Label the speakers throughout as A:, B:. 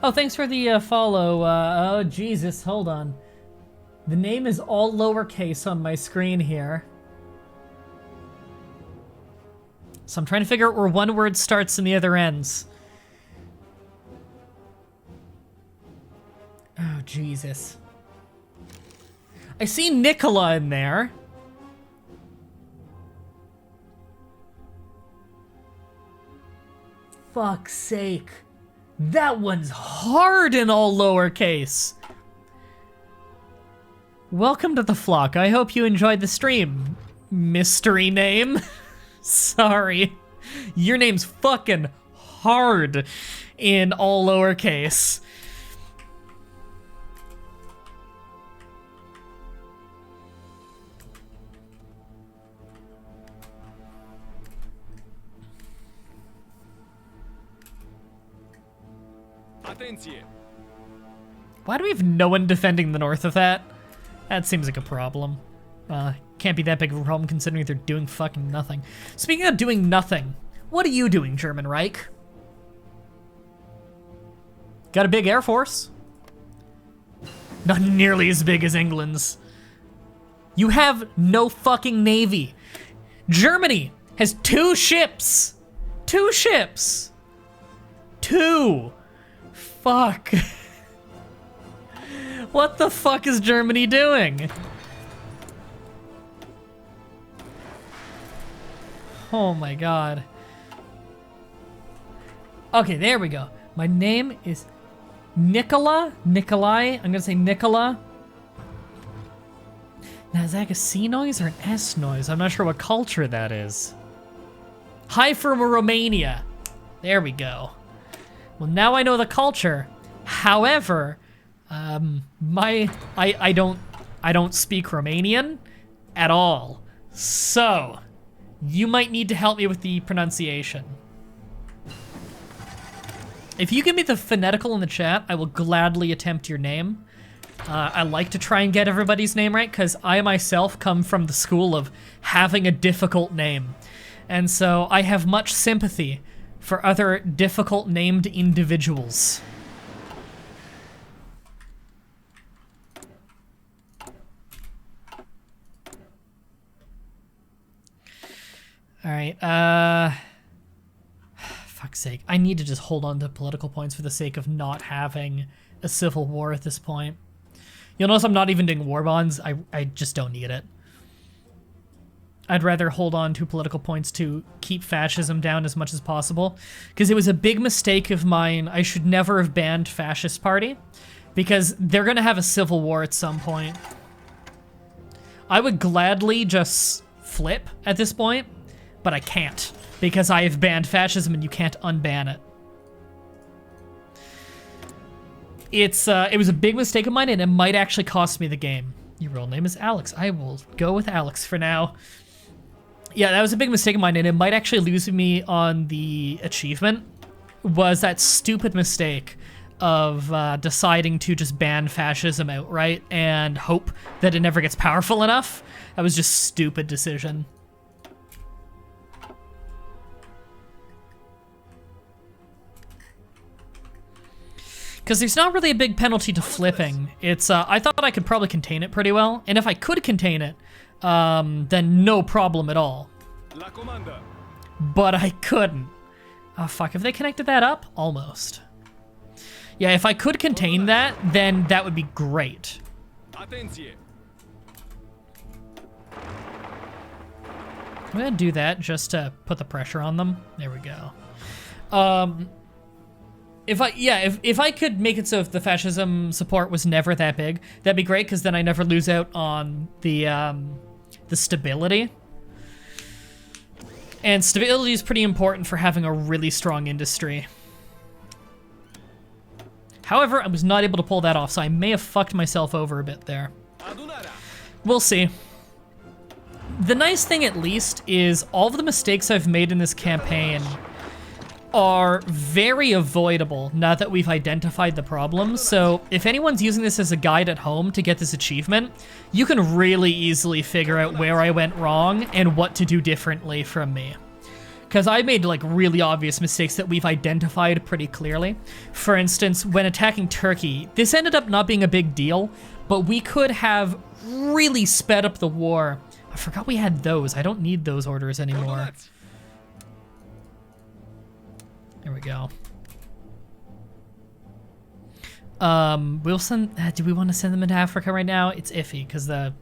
A: Oh, thanks for the follow. Oh, Jesus, hold on. The name is all lowercase on my screen here. So I'm trying to figure out where one word starts and the other ends. Oh, Jesus. I see Nicola in there. Fuck's sake. That one's hard in all lowercase. Welcome to the flock. I hope you enjoyed the stream. Mystery name. Sorry. Your name's fucking hard in all lowercase. Why do we have no one defending the north of that? That seems like a problem. Can't be that big of a problem considering they're doing fucking nothing. Speaking of doing nothing, what are you doing, German Reich? Got a big air force? Not nearly as big as England's. You have no fucking navy. Germany has 2 ships. 2 ships. 2. Fuck. What the fuck is Germany doing? Oh my god. Okay, there we go. My name is Nikolai. I'm gonna say Nicola. Now, is that a C noise or an S noise? I'm not sure what culture that is. Hi from Romania. There we go. Well, now I know the culture. However, I don't speak Romanian at all. So, you might need to help me with the pronunciation. If you give me the phonetical in the chat, I will gladly attempt your name. I like to try and get everybody's name right, because I myself come from the school of having a difficult name. And so I have much sympathy for other difficult named individuals. All right, fuck's sake. I need to just hold on to political points for the sake of not having a civil war at this point. You'll notice I'm not even doing war bonds. I just don't need it. I'd rather hold on to political points to keep fascism down as much as possible, because it was a big mistake of mine. I should never have banned Fascist Party, because they're gonna have a civil war at some point. I would gladly just flip at this point, but I can't, because I have banned fascism and you can't unban it. It was a big mistake of mine, and it might actually cost me the game. Your real name is Alex. I will go with Alex for now. Yeah, that was a big mistake of mine, and it might actually lose me on the achievement. Was that stupid mistake of deciding to just ban fascism outright and hope that it never gets powerful enough. That was just a stupid decision. Because there's not really a big penalty to flipping. It's, I thought I could probably contain it pretty well, and if I could contain it, then no problem at all. But I couldn't. Oh fuck, have they connected that up? Almost. Yeah, if I could contain that, then that would be great. I'm gonna do that just to put the pressure on them. There we go. If I could make it so if the fascism support was never that big, that'd be great, because then I never lose out on the stability. And stability is pretty important for having a really strong industry. However, I was not able to pull that off, so I may have fucked myself over a bit there. We'll see. The nice thing, at least, is all of the mistakes I've made in this campaign are very avoidable now that we've identified the problem. So if anyone's using this as a guide at home to get this achievement, you can really easily figure out where I went wrong and what to do differently from me. because I made like really obvious mistakes that we've identified pretty clearly. For instance, when attacking Turkey, this ended up not being a big deal, but we could have really sped up the war. I forgot we had those. I don't need those orders anymore. There we go. We'll send. Do we want to send them into Africa right now? It's iffy because the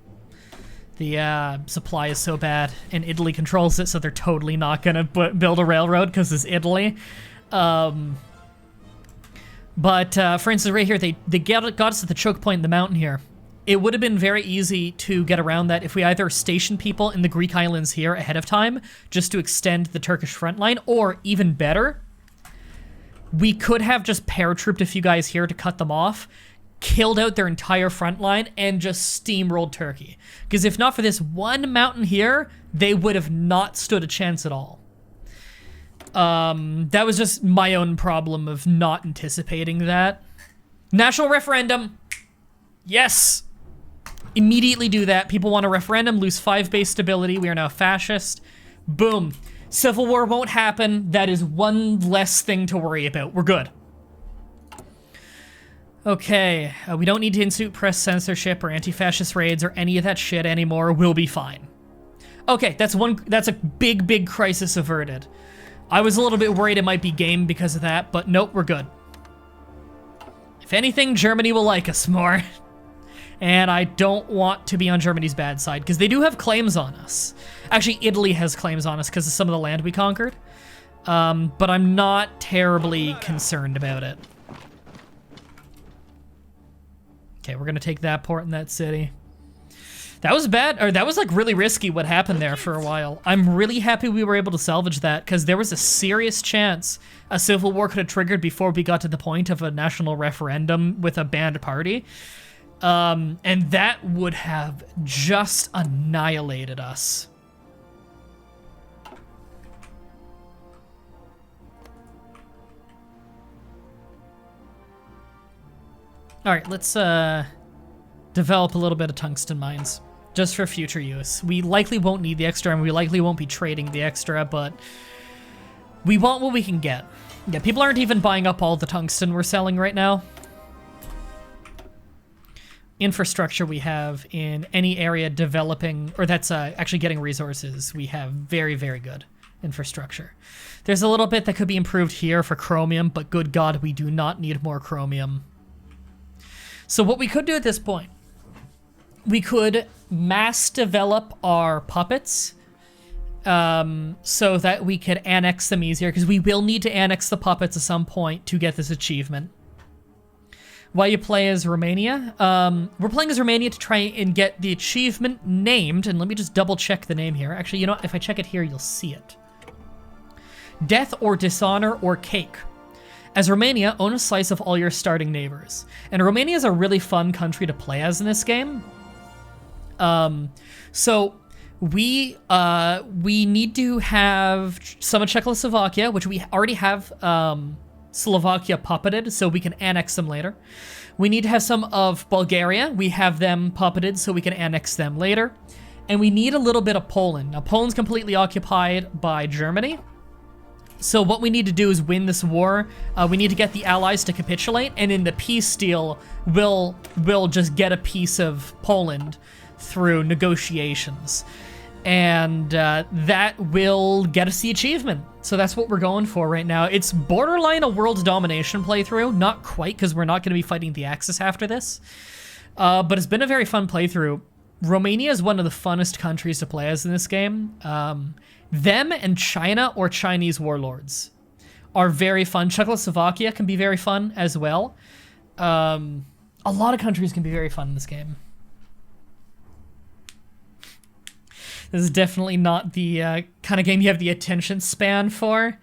A: supply is so bad, and Italy controls it, so they're totally not gonna build a railroad because it's Italy. But for instance, right here, they got us at the choke point in the mountain here. It would have been very easy to get around that if we either stationed people in the Greek islands here ahead of time, just to extend the Turkish front line, or even better, we could have just paratrooped a few guys here to cut them off, killed out their entire front line, and just steamrolled Turkey. Because if not for this one mountain here, they would have not stood a chance at all. That was just my own problem of not anticipating that. National referendum. Yes. Immediately do that. People want a referendum, lose 5 base stability. We are now fascist. Boom. Civil war won't happen. That is one less thing to worry about. We're good. Okay, we don't need to institute press censorship or anti-fascist raids or any of that shit anymore. We'll be fine. Okay, that's a big crisis averted. I was a little bit worried it might be game because of that, but nope, we're good. If anything, Germany will like us more. And I don't want to be on Germany's bad side, because they do have claims on us. Actually, Italy has claims on us because of some of the land we conquered. But I'm not terribly concerned about it. Okay, we're gonna take that port in that city. That was bad, or that was like really risky what happened there for a while. I'm really happy we were able to salvage that, because there was a serious chance a civil war could have triggered before we got to the point of a national referendum with a banned party. And that would have just annihilated us. All right, let's develop a little bit of tungsten mines just for future use. We likely won't need the extra, and we likely won't be trading the extra, but we want what we can get. Yeah, people aren't even buying up all the tungsten we're selling right now. Infrastructure we have in any area developing, or that's actually getting resources, we have very, very good infrastructure. There's a little bit that could be improved here for chromium, but good God, we do not need more chromium. So what we could do at this point, we could mass develop our puppets so that we could annex them easier, because we will need to annex the puppets at some point to get this achievement. Why you play as Romania? We're playing as Romania to try and get the achievement named, and let me just double check the name here. Actually, you know what? If I check it here, you'll see it. Death or Dishonor or Cake. As Romania, own a slice of all your starting neighbors. And Romania is a really fun country to play as in this game. So we need to have some of Czechoslovakia, which we already have Slovakia puppeted, so we can annex them later. We need to have some of Bulgaria. We have them puppeted, so we can annex them later. And we need a little bit of Poland. Now, Poland's completely occupied by Germany. So what we need to do is win this war. We need to get the allies to capitulate, and in the peace deal, we'll just get a piece of Poland through negotiations. And that will get us the achievement. So that's what we're going for right now. It's borderline a world domination playthrough. Not quite, because we're not going to be fighting the Axis after this. But it's been a very fun playthrough. Romania is one of the funnest countries to play as in this game. Them and China or Chinese warlords are very fun. Czechoslovakia can be very fun as well. A lot of countries can be very fun in this game. This is definitely not the kind of game you have the attention span for.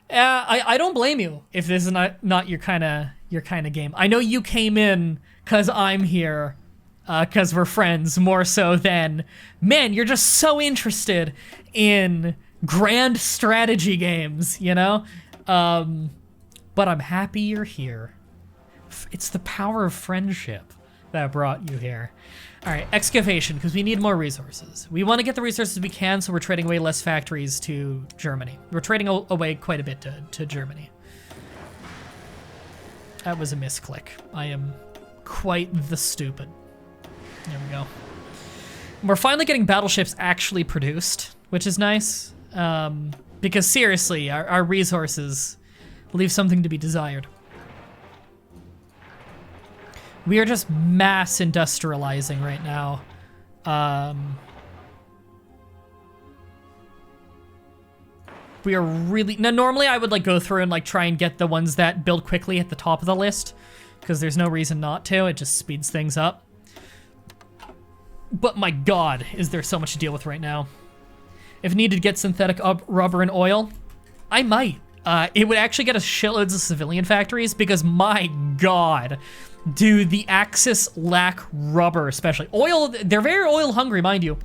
A: I don't blame you if this is not your kind of game. I know you came in because I'm here, because we're friends, more so than, man, you're just so interested in grand strategy games, you know? But I'm happy you're here. It's the power of friendship. that brought you here. All right, excavation, because we need more resources. We want to get the resources we can, so we're trading away less factories to Germany. We're trading away quite a bit to Germany. That was a misclick. I am quite the stupid. There we go. We're finally getting battleships actually produced, which is nice. Because seriously, our resources leave something to be desired. We are just mass industrializing right now. We are really... Now, normally I would like go through and like try and get the ones that build quickly at the top of the list, because there's no reason not to. It just speeds things up. But my god, is there so much to deal with right now. If needed to get synthetic rubber and oil, I might. It would actually get us shitloads of civilian factories, because my god, do the Axis lack rubber, especially. Oil, they're very oil hungry, mind you,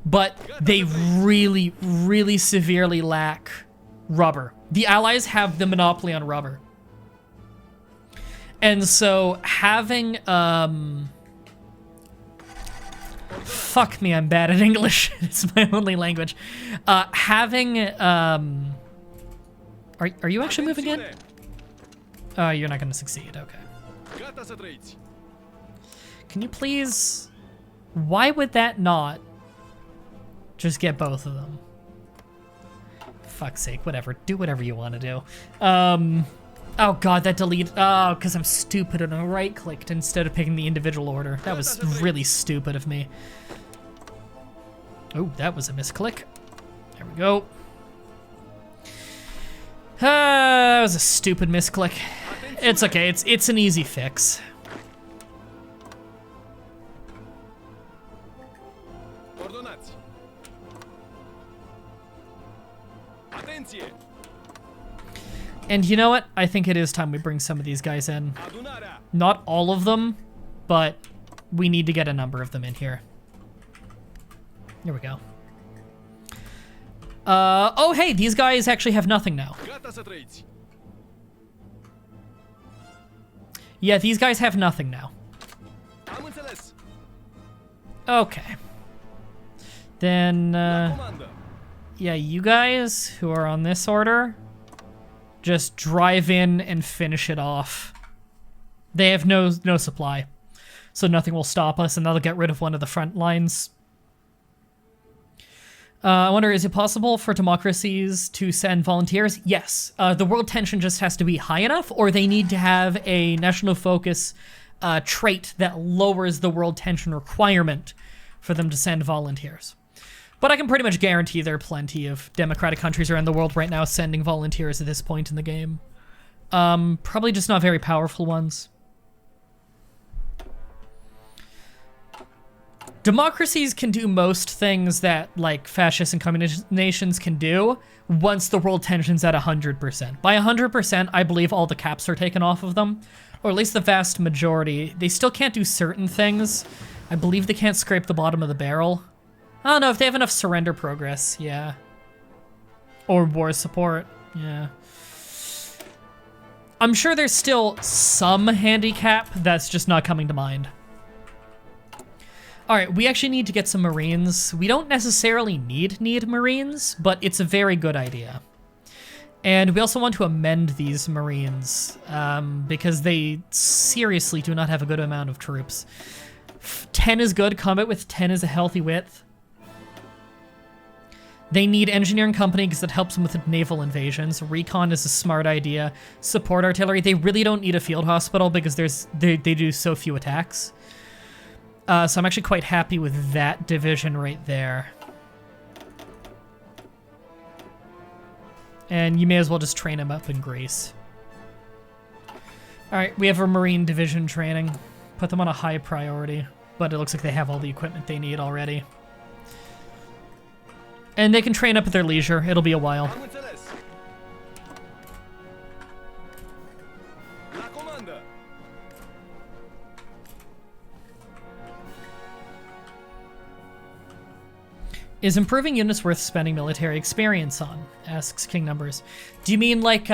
A: but they really, really severely lack rubber. The Allies have the monopoly on rubber. And so having, fuck me, I'm bad at English. It's my only language. Having, are you actually moving in? You're not gonna succeed, okay. Can you please, why would that not just get both of them? Fuck's sake, whatever, do whatever you want to do. Oh god, that delete, oh, because I'm stupid and I right-clicked instead of picking the individual order. That was really stupid of me. Oh, that was a misclick. There we go. That was a stupid misclick. It's okay, it's an easy fix. And you know what? I think it is time we bring some of these guys in. Not all of them, but we need to get a number of them in here. Here we go. Oh hey, these guys actually have nothing now. Yeah, these guys have nothing now. Okay. Then, yeah, you guys who are on this order, just drive in and finish it off. They have no supply, so nothing will stop us, and that'll get rid of one of the front lines. I wonder, is it possible for democracies to send volunteers? Yes. The world tension just has to be high enough, or they need to have a national focus trait that lowers the world tension requirement for them to send volunteers. But I can pretty much guarantee there are plenty of democratic countries around the world right now sending volunteers at this point in the game. Probably just not very powerful ones. Democracies can do most things that, like, fascist and communist nations can do once the world tension's at 100%. By 100%, I believe all the caps are taken off of them, or at least the vast majority. They still can't do certain things. I believe they can't scrape the bottom of the barrel. I don't know, if they have enough surrender progress, yeah. Or war support, yeah. I'm sure there's still some handicap that's just not coming to mind. All right, we actually need to get some Marines. We don't necessarily need Marines, but it's a very good idea. And we also want to amend these Marines because they seriously do not have a good amount of troops. 10 is good, combat with 10 is a healthy width. They need engineering company because it helps them with naval invasions. Recon is a smart idea. Support artillery, they really don't need a field hospital because they do so few attacks. So I'm actually quite happy with that division right there. And you may as well just train them up in Greece. All right, we have a Marine division training. Put them on a high priority, but it looks like they have all the equipment they need already. And they can train up at their leisure. It'll be a while. Is improving units worth spending military experience on? Asks King Numbers. Do you mean like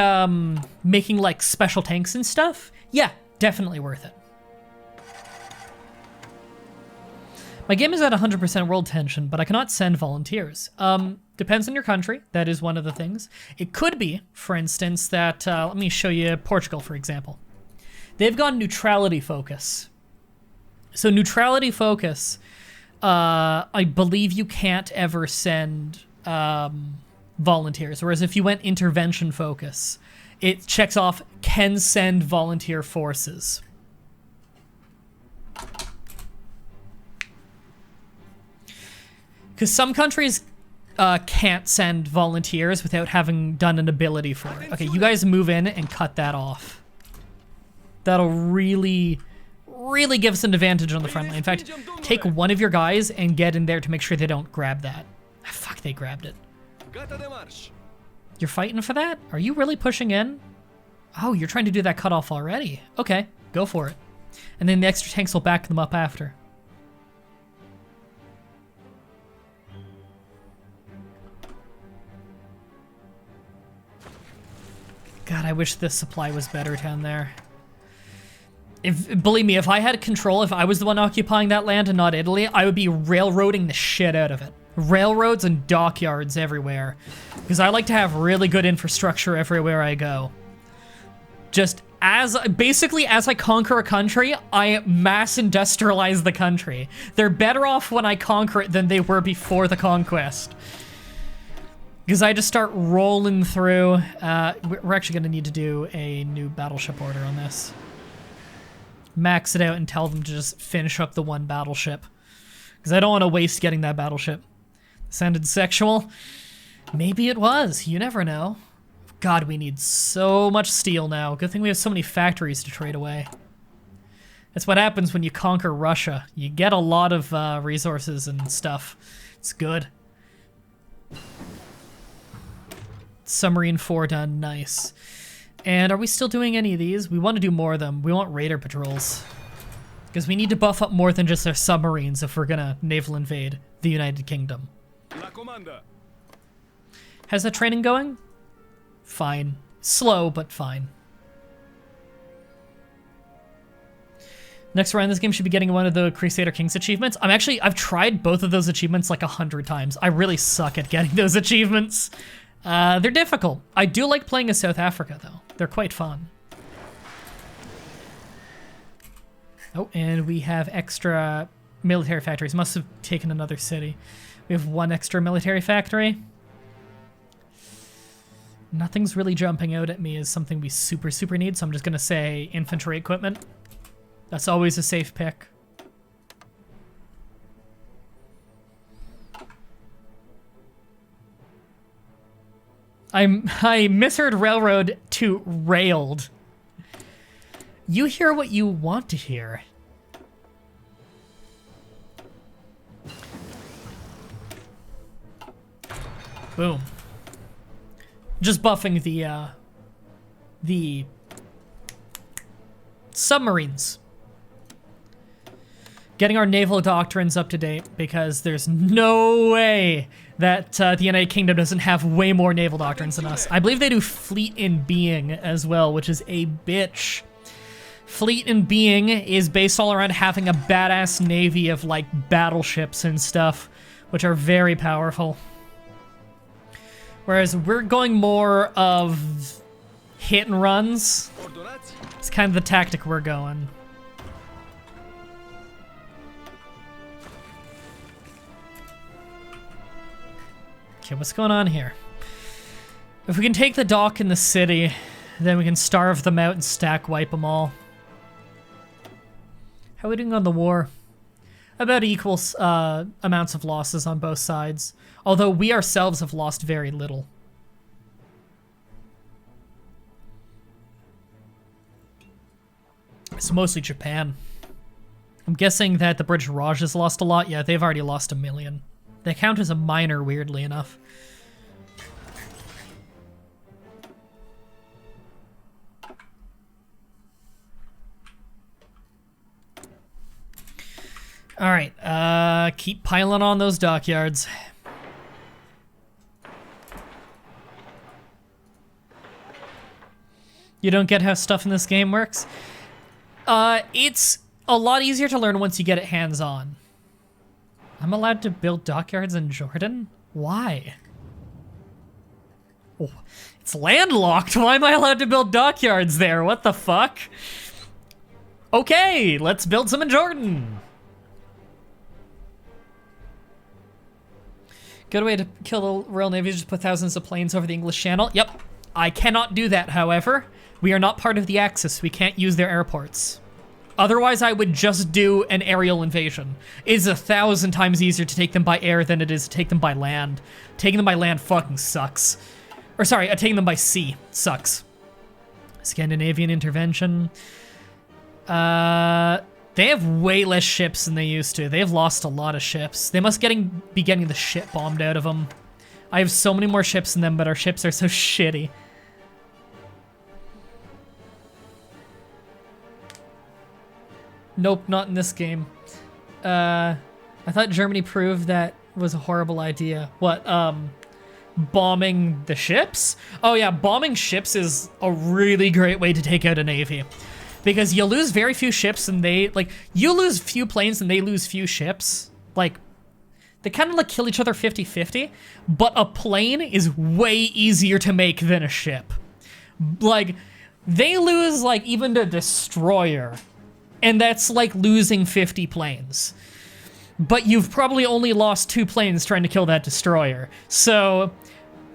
A: making like special tanks and stuff? Yeah, definitely worth it. My game is at 100% world tension, but I cannot send volunteers. Depends on your country. That is one of the things. It could be, for instance, that, let me show you Portugal, for example. They've gone neutrality focus. So neutrality focus, I believe you can't ever send volunteers. Whereas if you went intervention focus, it checks off can send volunteer forces. Because some countries can't send volunteers without having done an ability for it. Okay, you guys move in and cut that off. That'll really give us an advantage on the front line. In fact, take one of your guys and get in there to make sure they don't grab that. Ah, fuck, they grabbed it. You're fighting for that? Are you really pushing in? Oh, you're trying to do that cutoff already. Okay, go for it. And then the extra tanks will back them up after. God, I wish this supply was better down there. Believe me, if I had control, if I was the one occupying that land and not Italy, I would be railroading the shit out of it. Railroads and dockyards everywhere. Because I like to have really good infrastructure everywhere I go. Just basically as I conquer a country, I mass industrialize the country. They're better off when I conquer it than they were before the conquest. Because I just start rolling through. We're actually going to need to do a new battleship order on this. Max it out and tell them to just finish up the one battleship. Because I don't want to waste getting that battleship. Sounded sexual? Maybe it was. You never know. God, we need so much steel now. Good thing we have so many factories to trade away. That's what happens when you conquer Russia. You get a lot of resources and stuff. It's good. Submarine 4 done. Nice. And are we still doing any of these? We want to do more of them. We want raider patrols. Because we need to buff up more than just our submarines if we're gonna naval invade the United Kingdom. How's that training going? Fine. Slow, but fine. Next round, this game should be getting one of the Crusader Kings achievements. I've tried both of those achievements like 100 times. I really suck at getting those achievements. They're difficult. I do like playing as South Africa, though. They're quite fun. Oh, and we have extra military factories. Must have taken another city. We have one extra military factory. Nothing's really jumping out at me as something we super need, so I'm just going to say infantry equipment. That's always a safe pick. I misheard railroad to railed. You hear what you want to hear. Boom. Just buffing the submarines. Getting our naval doctrines up to date, because there's no way that the United Kingdom doesn't have way more naval doctrines than us. I believe they do fleet in being as well, which is a bitch. Fleet in being is based all around having a badass navy of like battleships and stuff, which are very powerful. Whereas we're going more of hit and runs. It's kind of the tactic we're going. Okay, what's going on here? If we can take the dock in the city, then we can starve them out and stack wipe them all. How are we doing on the war? About equal amounts of losses on both sides. Although we ourselves have lost very little. It's mostly Japan. I'm guessing that the British Raj has lost a lot. Yeah, they've already lost 1 million. They count as a minor, weirdly enough. Alright, keep piling on those dockyards. You don't get how stuff in this game works? It's a lot easier to learn once you get it hands-on. I'm allowed to build dockyards in Jordan? Why? Oh, it's landlocked. Why am I allowed to build dockyards there? What the fuck? Okay, let's build some in Jordan. Good way to kill the Royal Navy is just put thousands of planes over the English Channel. Yep. I cannot do that, however. We are not part of the Axis. We can't use their airports. Otherwise, I would just do an aerial invasion. It's 1,000 times easier to take them by air than it is to take them by land. Taking them by land fucking sucks. Or sorry, taking them by sea sucks. Scandinavian intervention. They have way less ships than they used to. They've lost a lot of ships. They must be getting the shit bombed out of them. I have so many more ships than them, but our ships are so shitty. Nope, not in this game. I thought Germany proved that was a horrible idea. What, bombing the ships? Oh yeah, bombing ships is a really great way to take out a navy. Because you lose very few ships and you lose few planes and they lose few ships. Like, they kind of like kill each other 50-50, but a plane is way easier to make than a ship. Like, they lose like even the destroyer. And that's like losing 50 planes. But you've probably only lost 2 planes trying to kill that destroyer. So,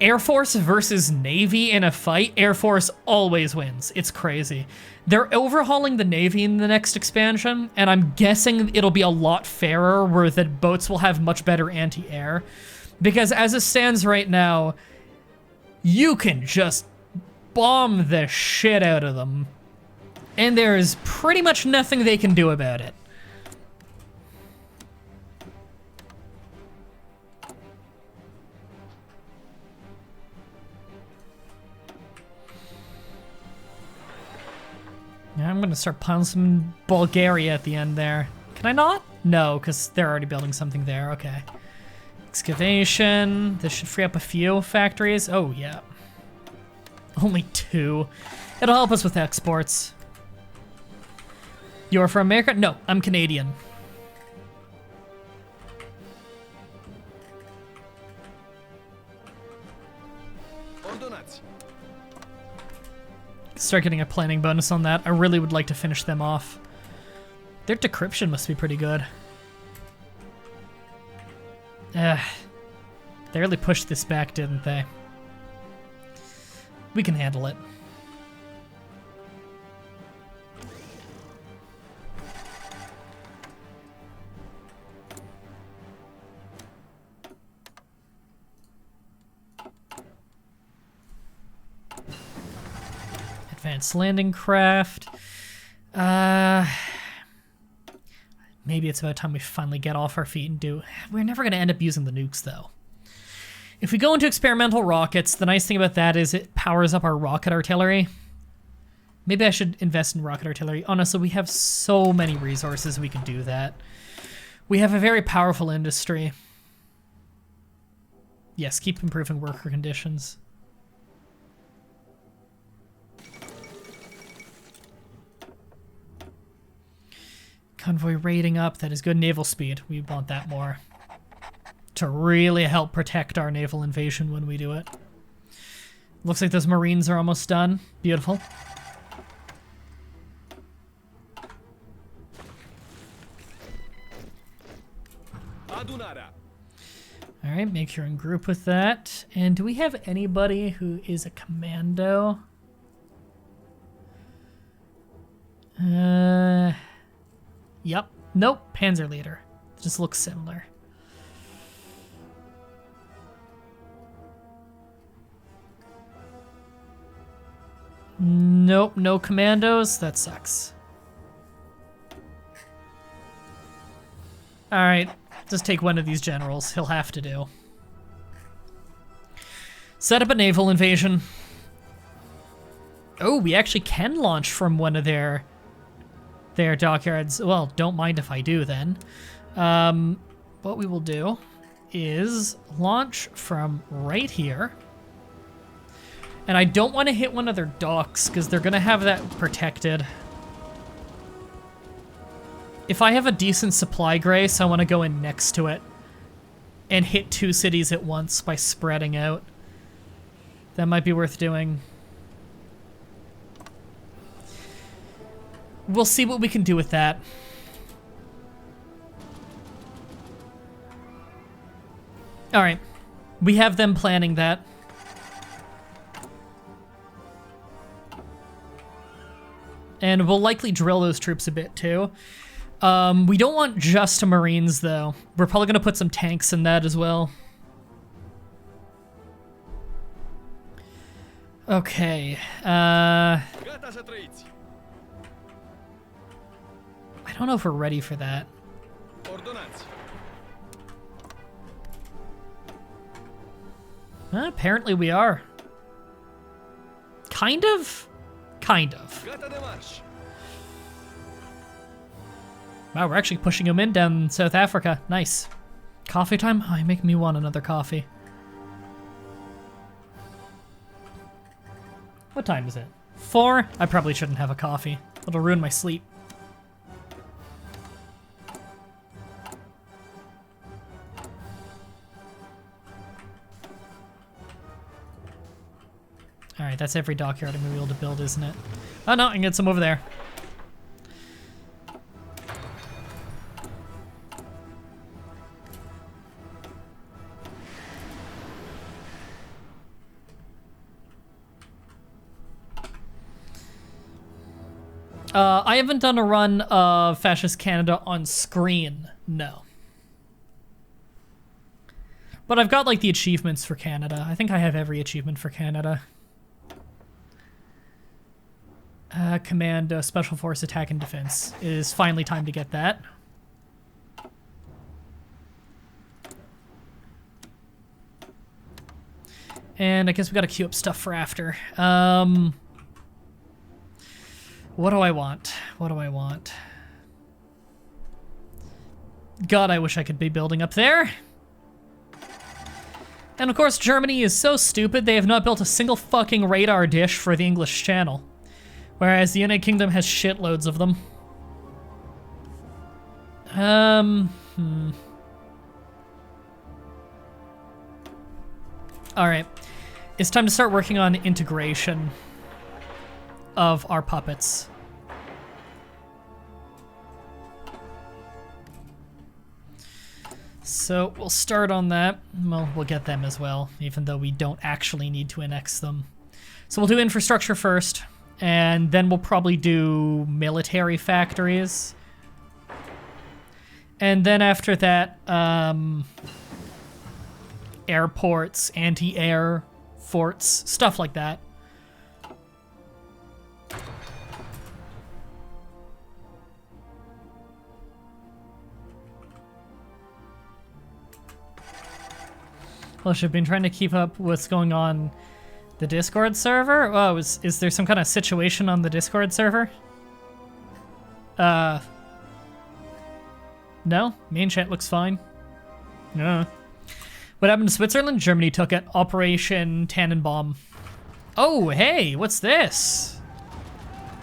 A: Air Force versus Navy in a fight, Air Force always wins. It's crazy. They're overhauling the Navy in the next expansion, and I'm guessing it'll be a lot fairer where the boats will have much better anti-air. Because as it stands right now, you can just bomb the shit out of them. And there's pretty much nothing they can do about it. Yeah, I'm gonna start piling some Bulgaria at the end there. Can I not? No, because they're already building something there. Okay. Excavation. This should free up a few factories. Oh, yeah. Only 2. It'll help us with exports. You're from America? No, I'm Canadian. Start getting a planning bonus on that. I really would like to finish them off. Their decryption must be pretty good. They really pushed this back, didn't they? We can handle it. Advanced landing craft. Maybe it's about time we finally get off our feet and do... We're never going to end up using the nukes, though. If we go into experimental rockets, the nice thing about that is it powers up our rocket artillery. Maybe I should invest in rocket artillery. Honestly, we have so many resources we can do that. We have a very powerful industry. Yes, keep improving worker conditions. Convoy rating up, that is good. Naval speed, we want that more. To really help protect our naval invasion when we do it. Looks like those Marines are almost done. Beautiful. Alright, make sure and group with that. And do we have anybody who is a commando? Yep. Nope. Panzer leader. Just looks similar. Nope. No commandos. That sucks. Alright. Just take one of these generals. He'll have to do. Set up a naval invasion. Oh, we actually can launch from one of their dockyards. Well, don't mind if I do then. What we will do is launch from right here. And I don't want to hit one of their docks because they're going to have that protected. If I have a decent supply grace, I want to go in next to it. and hit 2 cities at once by spreading out. That might be worth doing. We'll see what we can do with that. Alright. We have them planning that. And we'll likely drill those troops a bit, too. We don't want just Marines, though. We're probably going to put some tanks in that as well. Okay. I don't know if we're ready for that. Apparently we are. Kind of? Kind of. Wow, we're actually pushing him in down South Africa. Nice. Coffee time? Oh, you make me want another coffee. What time is it? 4? I probably shouldn't have a coffee. It'll ruin my sleep. Alright, that's every dockyard I'm going to be able to build, isn't it? Oh no, I can get some over there. I haven't done a run of Fascist Canada on screen, no. But I've got, like, the achievements for Canada. I think I have every achievement for Canada. Command Special Force Attack and Defense. It is finally time to get that. And I guess we gotta queue up stuff for after. What do I want? What do I want? God, I wish I could be building up there. And of course, Germany is so stupid they have not built a single fucking radar dish for the English Channel. Whereas the United Kingdom has shitloads of them. Alright. It's time to start working on integration of our puppets. So we'll start on that. Well, we'll get them as well, even though we don't actually need to annex them. So we'll do infrastructure first, and then we'll probably do military factories. And then after that, airports, anti-air forts, stuff like that. Well, I've been trying to keep up with what's going on the Discord server. Oh, is there some kind of situation on the Discord server? No? Main chat looks fine. No. What happened to Switzerland? Germany took it. Operation Tannenbaum. Oh, hey, what's this?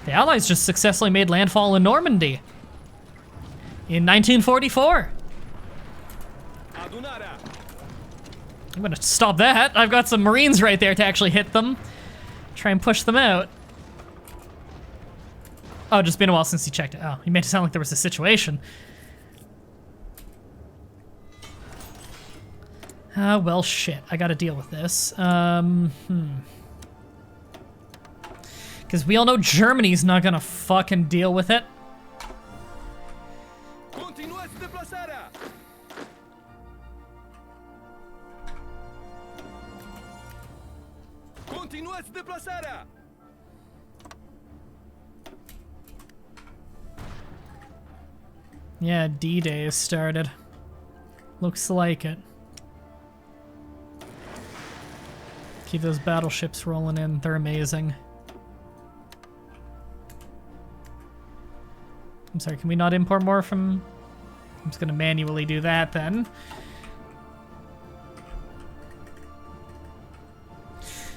A: The Allies just successfully made landfall in Normandy. In 1944. I'm gonna stop that. I've got some Marines right there to actually hit them. Try and push them out. Oh, just been a while since you checked it. Oh, you made it sound like there was a situation. Well, shit. I gotta deal with this. Because we all know Germany's not gonna fucking deal with it. Yeah, D-Day has started. Looks like it. Keep those battleships rolling in. They're amazing. I'm sorry, can we not import more from... I'm just gonna manually do that then.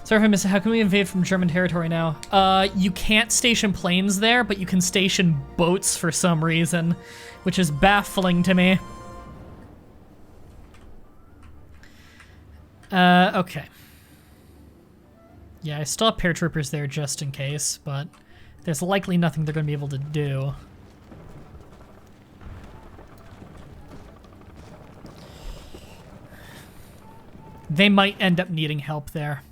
A: Sorry if I missed it. How can we invade from German territory now? You can't station planes there, but you can station boats for some reason, which is baffling to me. Okay. Yeah, I still have paratroopers there just in case, but there's likely nothing they're going to be able to do. They might end up needing help there.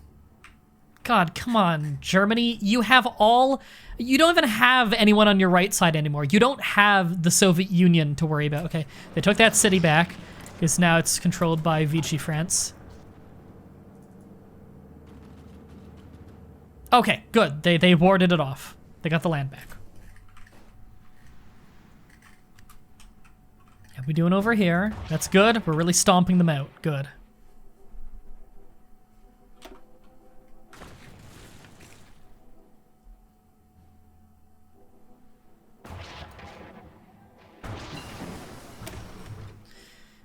A: God, come on, Germany. You have all... You don't even have anyone on your right side anymore. You don't have the Soviet Union to worry about. Okay, they took that city back, because now it's controlled by Vichy France. Okay, good. They warded it off. They got the land back. How we doing over here? That's good. We're really stomping them out. Good.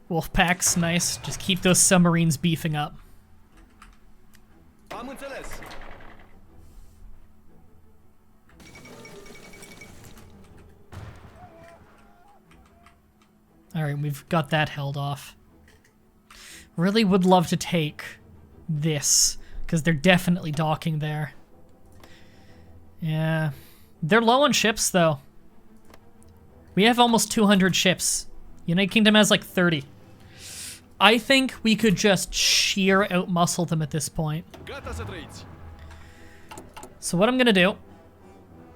A: Wolfpack's nice. Just keep those submarines beefing up. Alright, we've got that held off. Really would love to take this, because they're definitely docking there. Yeah. They're low on ships, though. We have almost 200 ships. United Kingdom has like 30. I think we could just sheer outmuscle them at this point. So what I'm gonna do,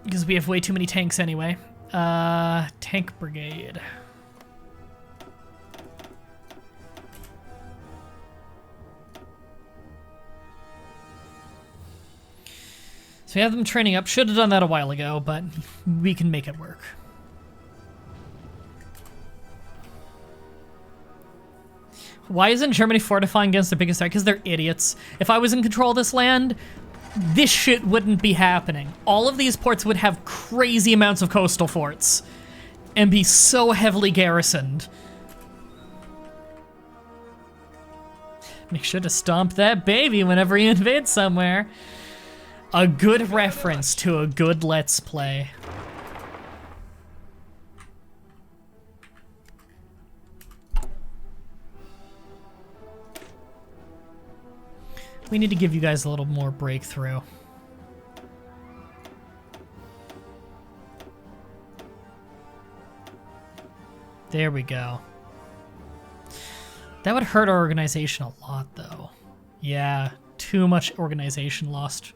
A: because we have way too many tanks anyway, tank brigade. So we have them training up. Should have done that a while ago, but we can make it work. Why isn't Germany fortifying against their biggest threat? Because they're idiots. If I was in control of this land, this shit wouldn't be happening. All of these ports would have crazy amounts of coastal forts and be so heavily garrisoned. Make sure to stomp that baby whenever you invade somewhere. A good reference to a good Let's Play. We need to give you guys a little more breakthrough. There we go. That would hurt our organization a lot, though. Yeah, too much organization lost.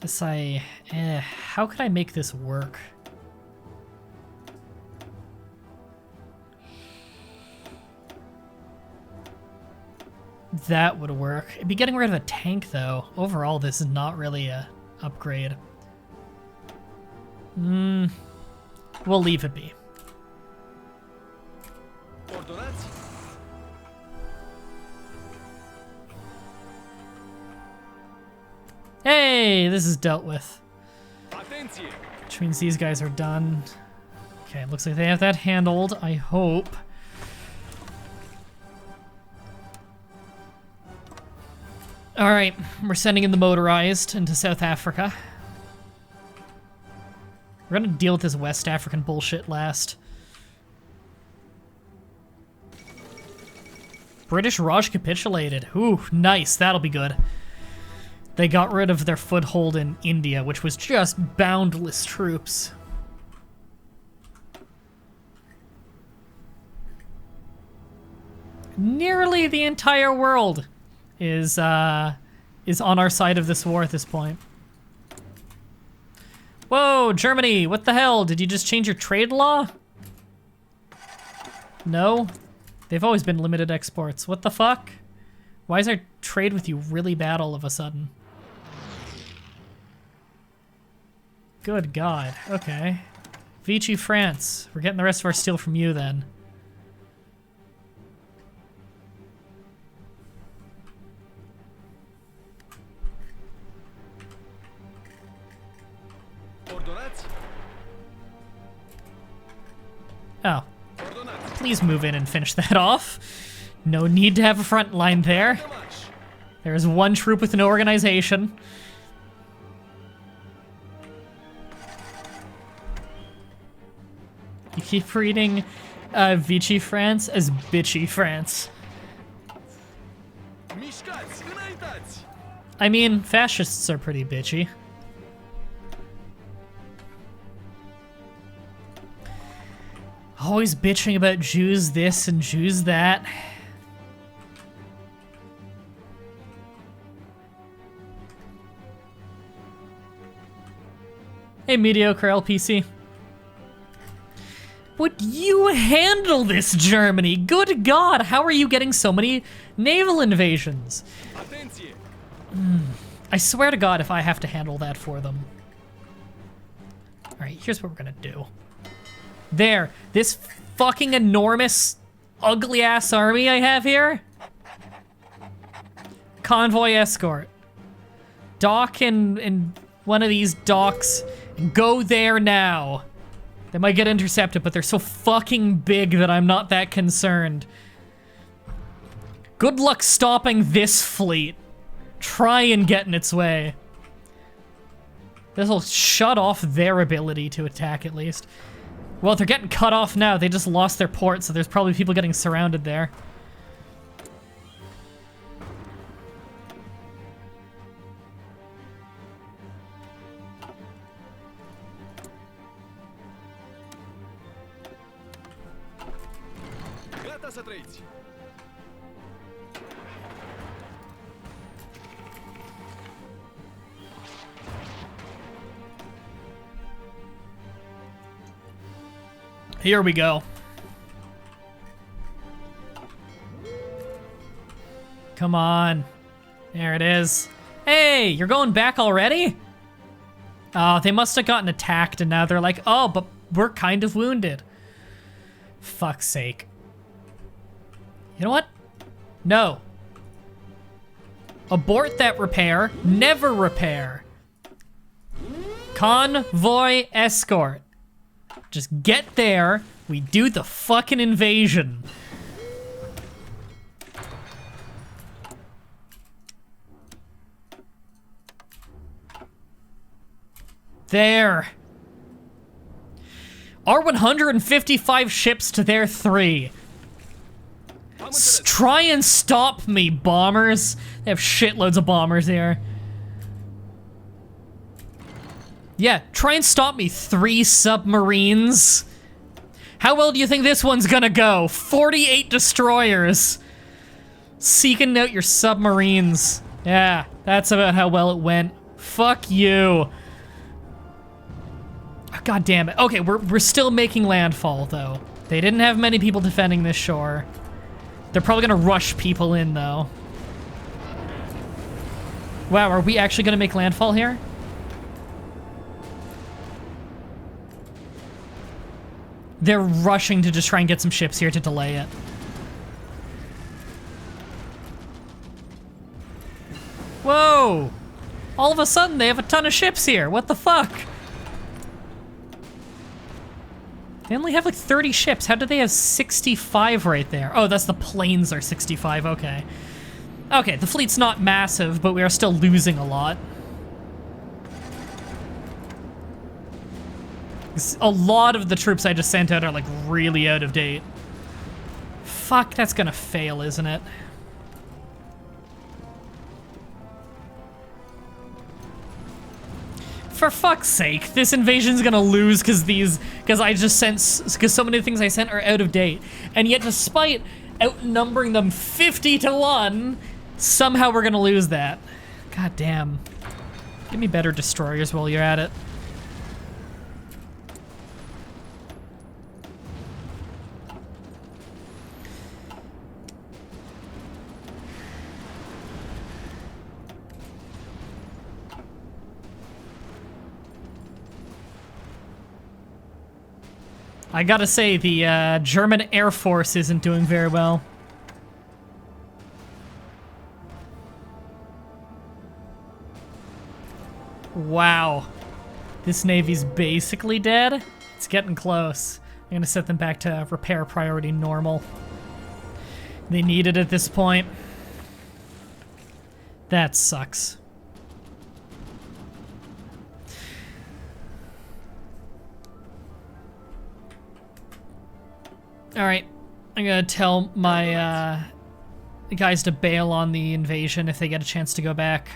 A: How could I make this work? That would work. It'd be getting rid of a tank, though. Overall, this is not really a upgrade. We'll leave it be. Hey, this is dealt with. Which means these guys are done. Okay, looks like they have that handled, I hope. Alright, we're sending in the motorized into South Africa. We're gonna deal with this West African bullshit last. British Raj capitulated. Ooh, nice, that'll be good. They got rid of their foothold in India, which was just boundless troops. Nearly the entire world is on our side of this war at this point. Whoa, Germany, what the hell? Did you just change your trade law? No? They've always been limited exports. What the fuck? Why is our trade with you really bad all of a sudden? Good God, okay. Vichy France, we're getting the rest of our steel from you then. Oh. Please move in and finish that off. No need to have a front line there. There is one troop with no organization. You keep reading Vichy France as bitchy France. I mean, fascists are pretty bitchy. Always bitching about Jews this and Jews that. Hey, mediocre LPC. Would you handle this, Germany? Good God, how are you getting so many naval invasions? I swear to God if I have to handle that for them. Alright, here's what we're gonna do. There, this fucking enormous, ugly-ass army I have here. Convoy escort. Dock in one of these docks and go there now. They might get intercepted, but they're so fucking big that I'm not that concerned. Good luck stopping this fleet. Try and get in its way. This'll shut off their ability to attack, at least. Well, they're getting cut off now. They just lost their port, so there's probably people getting surrounded there. Here we go. Come on. There it is. Hey, you're going back already? Oh, they must have gotten attacked and now they're like, oh, but we're kind of wounded. Fuck's sake. You know what? No. Abort that repair. Never repair. Convoy escort. Just get there, we do the fucking invasion. There. Our 155 ships to their 3. Try and stop me, bombers. They have shitloads of bombers here. Yeah, try and stop me, 3 submarines. How well do you think this one's gonna go? 48 destroyers. Seeking out your submarines. Yeah, that's about how well it went. Fuck you. God damn it. Okay, we're still making landfall, though. They didn't have many people defending this shore. They're probably gonna rush people in, though. Wow, are we actually gonna make landfall here? They're rushing to just try and get some ships here to delay it. Whoa! All of a sudden, they have a ton of ships here. What the fuck? They only have like 30 ships. How do they have 65 right there? Oh, that's the planes are 65, okay. Okay, the fleet's not massive, but we are still losing a lot. A lot of the troops I just sent out are like really out of date. Fuck, that's gonna fail, isn't it? For fuck's sake, this invasion's gonna lose because so many things I sent are out of date. And yet despite outnumbering them 50 to 1, somehow we're gonna lose that. God damn. Give me better destroyers while you're at it. I gotta say, the German Air Force isn't doing very well. Wow. This Navy's basically dead. It's getting close. I'm gonna set them back to repair priority normal. They need it at this point. That sucks. Alright, I'm gonna tell my guys to bail on the invasion if they get a chance to go back.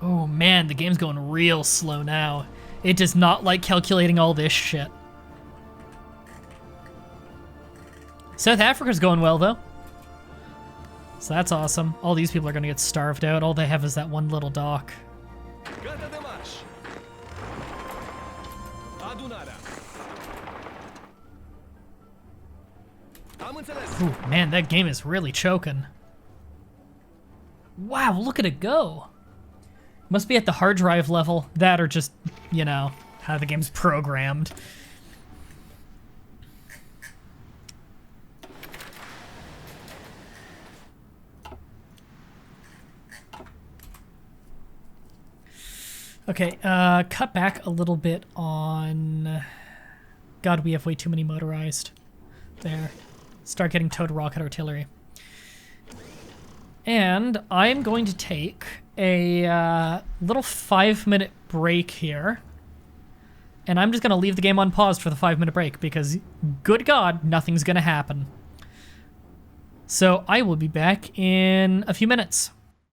A: Oh man, the game's going real slow now. It does not like calculating all this shit. South Africa's going well, though. So that's awesome. All these people are going to get starved out. All they have is that one little dock. Ooh, man, that game is really choking. Wow, look at it go. Must be at the hard drive level. That or just, you know, how the game's programmed. Okay, cut back a little bit on... God, we have way too many motorized. There. Start getting towed rocket artillery. And I'm going to take a little 5-minute break here. And I'm just going to leave the game unpaused for the 5-minute break because, good God, nothing's going to happen. So I will be back in a few minutes.